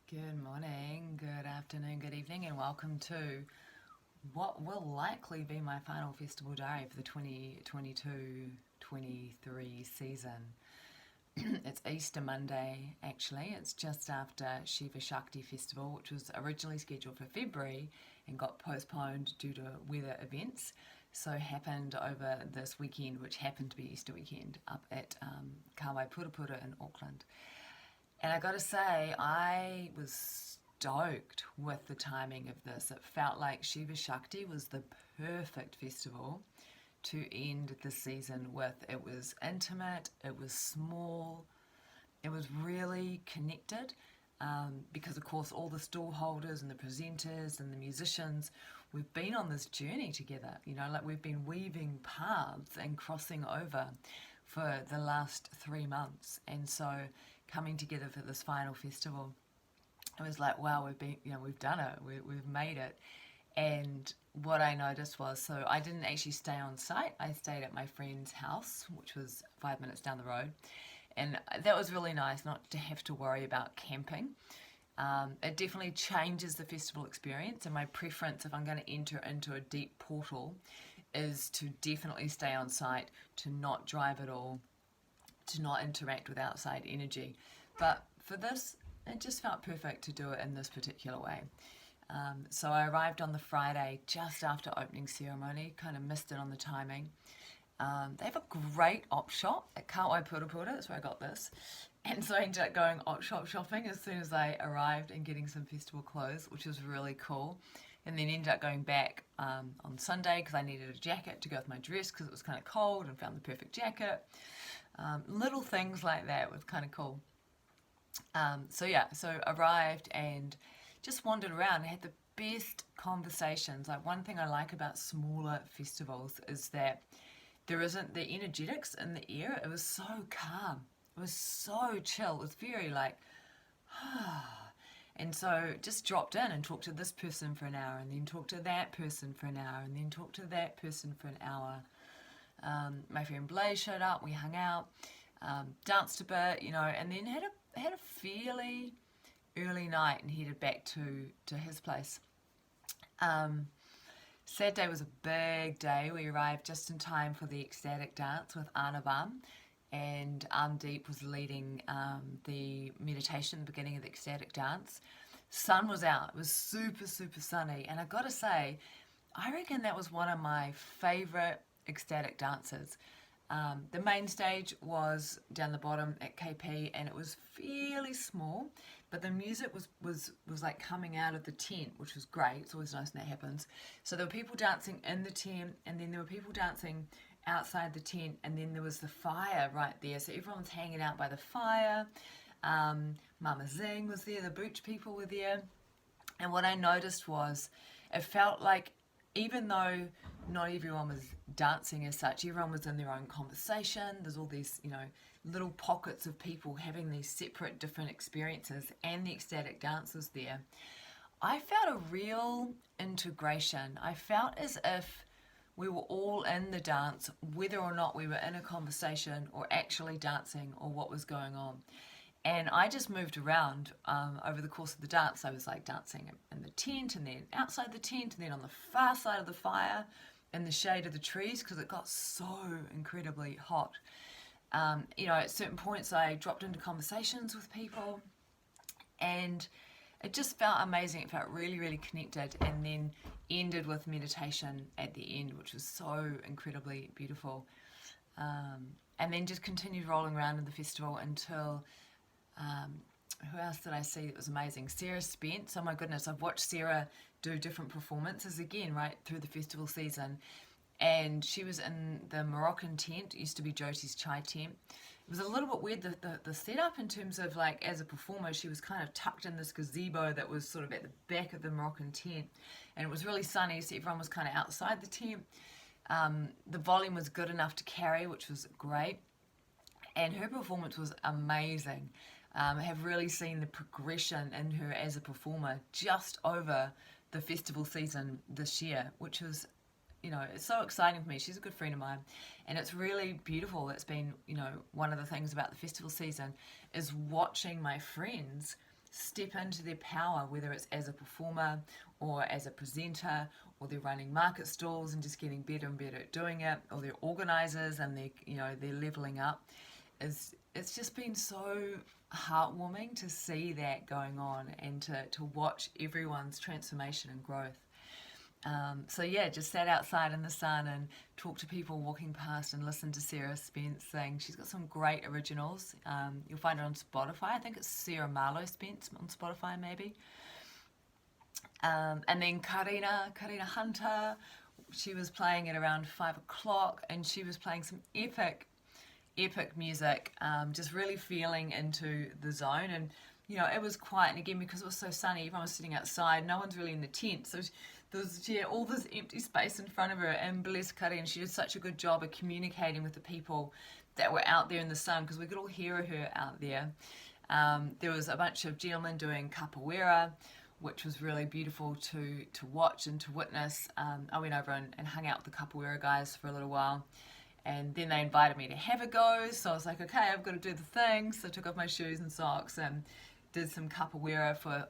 Good morning, good afternoon, good evening, and welcome to what will likely be my final festival diary for the 2022-23 season. It's Easter Monday, actually. It's just after Shiva Shakti Festival, which was originally scheduled for February and got postponed due to weather events. So happened over this weekend, which happened to be Easter weekend, up at Kara-Leah in Auckland. And I got to say, I was stoked with the timing of this. It felt like Shiva Shakti was the perfect festival to end the season with. It was intimate, it was small, it was really connected because, of course, all the stall holders and the presenters and the musicians, we've been on this journey together. Like we've been weaving paths and crossing over for the last 3 months. And so coming together for this final festival, it was like, wow, we've done it, we've made it. And what I noticed was, so I didn't actually stay on site. I stayed at my friend's house, which was 5 minutes down the road. And that was really nice, not to have to worry about camping. It definitely changes the festival experience, and my preference, if I'm going to enter into a deep portal, is to definitely stay on site, to not drive at all, to not interact with outside energy. But for this, it just felt perfect to do it in this particular way. So I arrived on the Friday just after opening ceremony, kind of missed it on the timing. They have a great op shop at Kara-Leah, that's where I got this. And so I ended up going op shop shopping as soon as I arrived and getting some festival clothes, which was really cool. And then ended up going back on Sunday because I needed a jacket to go with my dress because it was kind of cold, and found the perfect jacket. Little things like that was kind of cool. So arrived and just wandered around and had the best conversations. Like, one thing I like about smaller festivals is that there isn't the energetics in the air. It was so calm. It was so chill. It was very like, and so just dropped in and talked to this person for an hour, and then talked to that person for an hour, and then talked to that person for an hour. My friend Blaze showed up. We hung out, danced a bit, and then had a fairly early night and headed back to his place. Saturday was a big day. We arrived just in time for the ecstatic dance with Anavam, and Deep was leading the meditation at the beginning of the ecstatic dance. Sun was out. It was super, super sunny, and I gotta say, I reckon that was one of my favourite ecstatic dances. The main stage was down the bottom at KP, and it was fairly small, but the music was like coming out of the tent, which was great. It's always nice when that happens. So there were people dancing in the tent, and then there were people dancing outside the tent, and then there was the fire right there. So everyone was hanging out by the fire. Mama Zing was there, the Booch people were there. And what I noticed was, it felt like, even though not everyone was dancing as such, everyone was in their own conversation. There's all these, little pockets of people having these separate different experiences, and the ecstatic dance was there. I felt a real integration. I felt as if we were all in the dance, whether or not we were in a conversation or actually dancing or what was going on. And I just moved around over the course of the dance. I was like dancing in the tent, and then outside the tent, and then on the far side of the fire in the shade of the trees, because it got so incredibly hot. At certain points I dropped into conversations with people, and it just felt amazing. It felt really, really connected, and then ended with meditation at the end, which was so incredibly beautiful. And then just continued rolling around in the festival until... who else did I see that was amazing? Sarah Spence. Oh my goodness, I've watched Sarah do different performances again right through the festival season. And she was in the Moroccan tent. It used to be Jyoti's Chai tent. It was a little bit weird, the setup, in terms of, like, as a performer, she was kind of tucked in this gazebo that was sort of at the back of the Moroccan tent. And it was really sunny, so everyone was kind of outside the tent. The volume was good enough to carry, which was great. And her performance was amazing. I have really seen the progression in her as a performer just over the festival season this year, which was, it's so exciting for me. She's a good friend of mine, and it's really beautiful. It's been, one of the things about the festival season is watching my friends step into their power, whether it's as a performer or as a presenter, or they're running market stalls and just getting better and better at doing it, or they're organisers and they're leveling up. It's just been so heartwarming to see that going on and to watch everyone's transformation and growth. So yeah, just sat outside in the sun and talked to people walking past and listened to Sarah Spence sing. She's got some great originals. You'll find her on Spotify. I think it's Sarah Marlowe Spence on Spotify maybe. And then Karina Hunter, she was playing at around 5 o'clock, and she was playing some epic music, just really feeling into the zone. And it was quiet, and again, because it was so sunny, everyone was sitting outside, no one's really in the tent, so there was all this empty space in front of her. And bless Karina, she did such a good job of communicating with the people that were out there in the sun, because we could all hear her out there. There was a bunch of gentlemen doing capoeira, which was really beautiful to watch and to witness. I went over and hung out with the capoeira guys for a little while, and then they invited me to have a go, so I was like, okay, I've got to do the thing. So I took off my shoes and socks and did some capoeira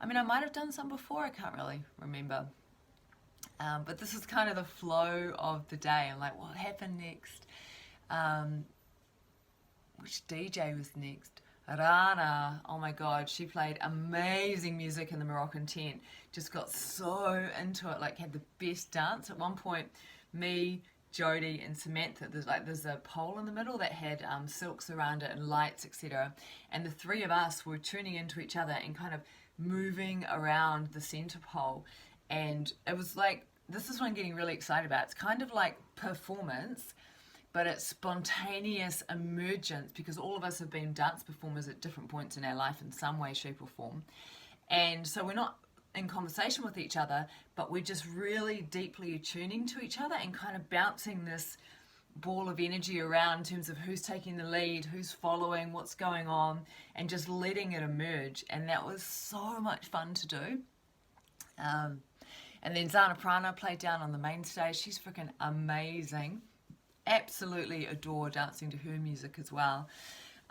I might have done some before, I can't really remember. But this is kind of the flow of the day. I'm like, what happened next? Which DJ was next? Rana, oh my god, she played amazing music in the Moroccan tent. Just got so into it, like had the best dance. At one point, me, Jodie and Samantha, there's a pole in the middle that had silks around it and lights, etc. And the three of us were tuning into each other and kind of moving around the center pole. And it was like, this is what I'm getting really excited about. It's kind of like performance, but it's spontaneous emergence, because all of us have been dance performers at different points in our life in some way, shape or form. And so we're not in conversation with each other, but we're just really deeply attuning to each other and kind of bouncing this ball of energy around in terms of who's taking the lead, who's following, what's going on, and just letting it emerge. And that was so much fun to do. And then Zana Prana played down on the main stage. She's freaking amazing. Absolutely adore dancing to her music as well.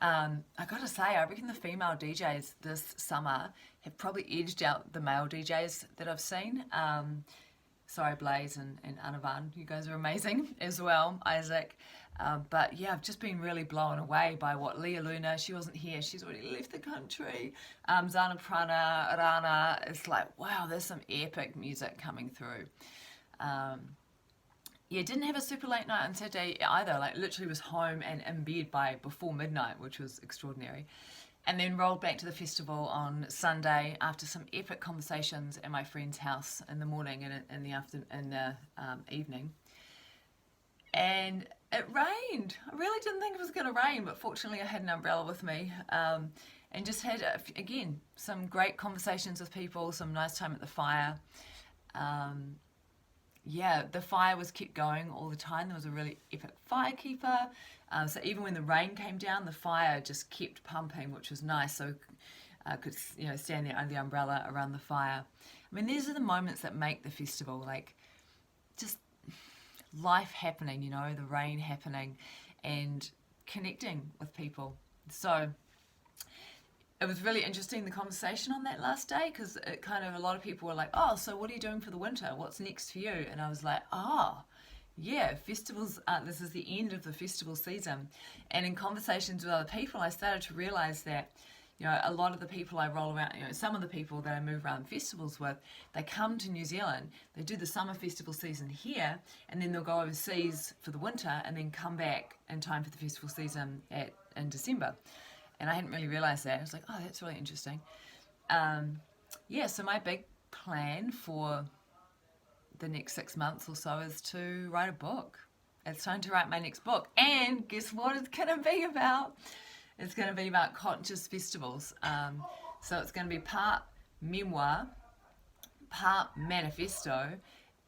I gotta say, I reckon the female DJs this summer have probably edged out the male DJs that I've seen. Sorry, Blaze and Anavan, you guys are amazing as well, Isaac. But yeah, I've just been really blown away by what Leah Luna, she wasn't here, she's already left the country. Zana Prana, Rana, it's like, wow, there's some epic music coming through. Yeah, didn't have a super late night on Saturday either. Like literally was home and in bed by before midnight, which was extraordinary. And then rolled back to the festival on Sunday after some epic conversations at my friend's house in the morning and in the evening. And it rained. I really didn't think it was going to rain, but fortunately I had an umbrella with me. And just had, again, some great conversations with people, some nice time at the fire. Yeah, the fire was kept going all the time. There was a really epic firekeeper. So even when the rain came down, the fire just kept pumping, which was nice. So I could stand there under the umbrella around the fire. I mean, these are the moments that make the festival, like just life happening, the rain happening and connecting with people. So it was really interesting, the conversation on that last day, because it kind of, a lot of people were like, oh, so what are you doing for the winter? What's next for you? And I was like, yeah, festivals, this is the end of the festival season. And in conversations with other people, I started to realize that, a lot of the people I roll around, some of the people that I move around festivals with, they come to New Zealand, they do the summer festival season here, and then they'll go overseas for the winter and then come back in time for the festival season in December. And I hadn't really realised that. I was like, oh, that's really interesting. So my big plan for the next 6 months or so is to write a book. It's time to write my next book. And guess what it's going to be about? It's going to be about conscious festivals. So it's going to be part memoir, part manifesto,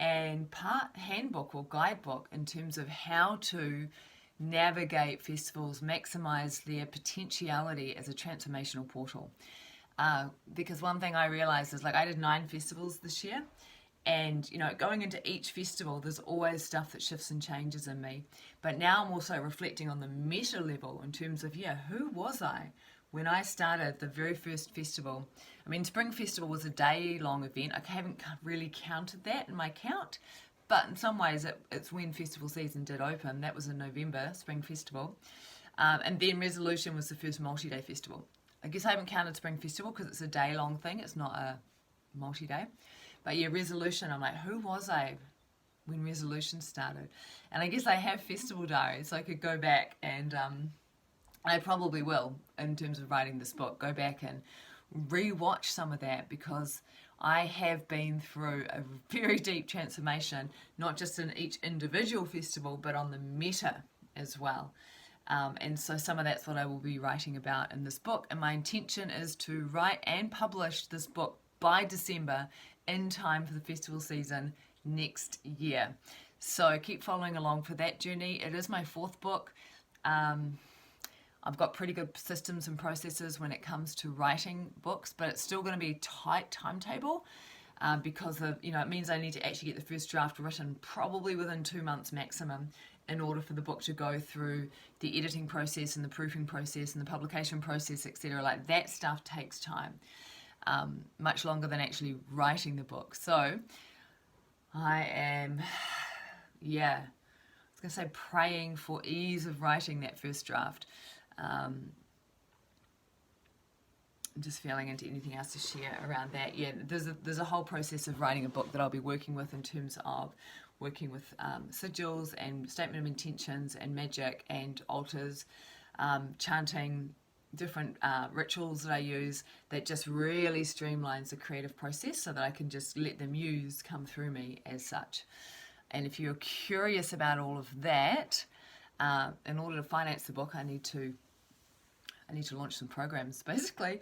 and part handbook or guidebook in terms of how to navigate festivals, maximize their potentiality as a transformational portal. Because one thing I realized is, like, I did 9 festivals this year, and going into each festival there's always stuff that shifts and changes in me, but now I'm also reflecting on the meta level in terms of who was I when I started the very first festival, I mean, Spring Festival was a day-long event. I haven't really counted that in my count, but in some ways it's when festival season did open. That was in November, Spring Festival. And then Resolution was the first multi-day festival. I guess I haven't counted Spring Festival because it's a day-long thing. It's not a multi-day. But yeah, Resolution, I'm like, who was I when Resolution started? And I guess I have festival diaries, so I could go back and I probably will, in terms of writing this book, go back and re-watch some of that, because I have been through a very deep transformation, not just in each individual festival, but on the meta as well. And so some of that's what I will be writing about in this book. And my intention is to write and publish this book by December, in time for the festival season next year. So keep following along for that journey. It is my 4th book. I've got pretty good systems and processes when it comes to writing books, but it's still going to be a tight timetable because of, it means I need to actually get the first draft written probably within 2 months maximum, in order for the book to go through the editing process and the proofing process and the publication process, etc. Like, that stuff takes time, much longer than actually writing the book. So I am, I was going to say praying for ease of writing that first draft. I'm just feeling into anything else to share around that. Yeah, there's a whole process of writing a book that I'll be working with, in terms of working with sigils and statement of intentions and magic and altars, chanting, different rituals that I use, that just really streamlines the creative process so that I can just let the muse come through me as such. And if you're curious about all of that, in order to finance the book, I need to launch some programs, basically.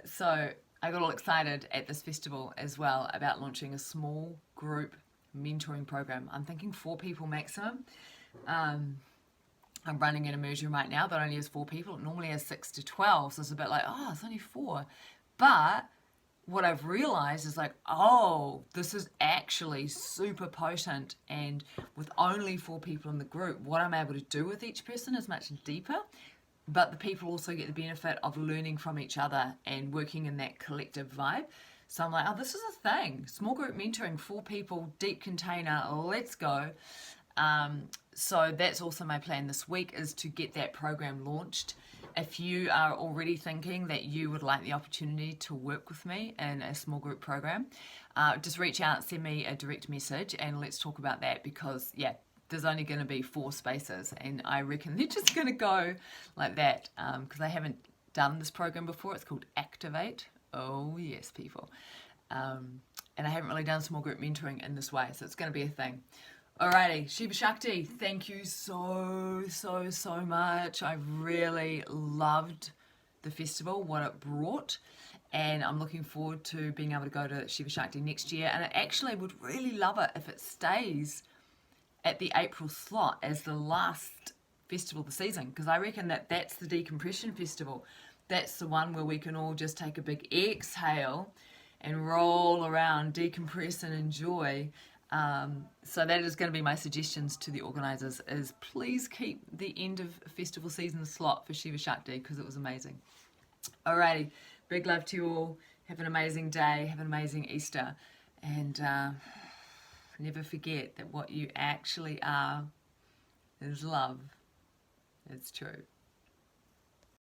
So I got all excited at this festival as well about launching a small group mentoring program. I'm thinking 4 people maximum. I'm running an immersion right now that only has 4 people. It normally has 6 to 12, so it's a bit like, oh, it's only 4. But what I've realized is like, oh, this is actually super potent, and with only 4 people in the group, what I'm able to do with each person is much deeper. But the people also get the benefit of learning from each other and working in that collective vibe. So I'm like, oh, this is a thing. Small group mentoring, 4 people, deep container, let's go. So that's also my plan this week, is to get that program launched. If you are already thinking that you would like the opportunity to work with me in a small group program, just reach out, send me a direct message, and let's talk about that, because, there's only going to be 4 spaces, and I reckon they're just going to go like that, because I haven't done this program before. It's called Activate. Oh yes, people. And I haven't really done small group mentoring in this way, so it's going to be a thing. Alrighty, Shiva Shakti, thank you so much. I really loved the festival, what it brought, and I'm looking forward to being able to go to Shiva Shakti next year. And I actually would really love it if it stays at the April slot as the last festival of the season, because I reckon that that's the decompression festival. That's the one where we can all just take a big exhale and roll around, decompress and enjoy. So that is going to be my suggestions to the organisers, is please keep the end of festival season slot for Shiva Shakti, because it was amazing. Alrighty, big love to you all. Have an amazing day, have an amazing Easter, and never forget that what you actually are is love. It's true.